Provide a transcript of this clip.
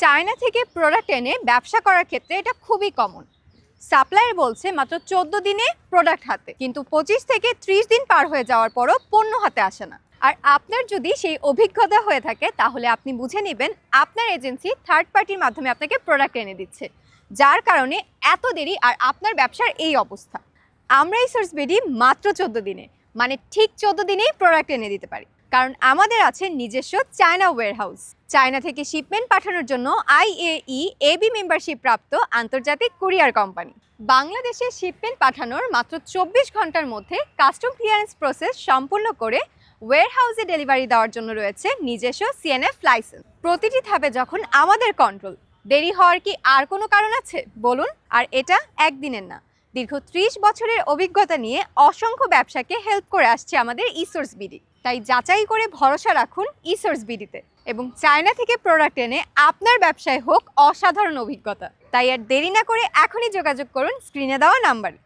China থেকে product এনে ব্যবসা করার ক্ষেত্রে এটা খুবই কমন। সাপ্লায়ার বলছে মাত্র 14 দিনে প্রোডাক্ট হাতে, কিন্তু 25 থেকে 30 দিন পার হয়ে যাওয়ার পরও পণ্য হাতে আসে না। আর আপনার যদি সেই অভিজ্ঞতা হয়ে থাকে তাহলে আপনি বুঝে নেবেন আপনার এজেন্সি থার্ড পার্টির মাধ্যমে আপনাকে প্রোডাক্ট এনে দিচ্ছে, যার কারণে এত দেরি আর আপনার ব্যবসার এই অবস্থা। আমরা এই সোর্স বিডি মাত্র 14 দিনে, মানে ঠিক 14 দিনেই প্রোডাক্ট এনে দিতে পারি, কারণ আমাদের আছে নিজস্ব চায়না ওয়্যারহাউস। চায়না থেকে শিপমেন্ট পাঠানোর জন্য IAE AB মেম্বারশিপ প্রাপ্ত আন্তর্জাতিক কুরিয়ার কোম্পানি। বাংলাদেশে শিপমেন্ট পাঠানোর মাত্র 24 ঘন্টার মধ্যে কাস্টম ক্লিয়ারেন্স প্রসেস সম্পূর্ণ করে ওয়্যারহাউসে ডেলিভারি দেওয়ার জন্য রয়েছে নিজস্ব CNF লাইসেন্স। প্রতিটি ধাপে যখন আমাদের কন্ট্রোল, দেরি হওয়ার কি আর কোনো কারণ আছে বলুন? আর এটা একদিনের না, দীর্ঘ 30 বছরের অভিজ্ঞতা নিয়ে অসংখ্য ব্যবসাকে হেল্প করে আসছে আমাদের ইসোর্স বিডি। তাই যাচাই করে ভরসা রাখুন ইসোর্স বিডিতে এবং চায়না থেকে প্রোডাক্ট এনে আপনার ব্যবসায় হোক অসাধারণ অভিজ্ঞতা। তাই আর দেরি না করে এখনই যোগাযোগ করুন স্ক্রিনে দেওয়া নাম্বারে।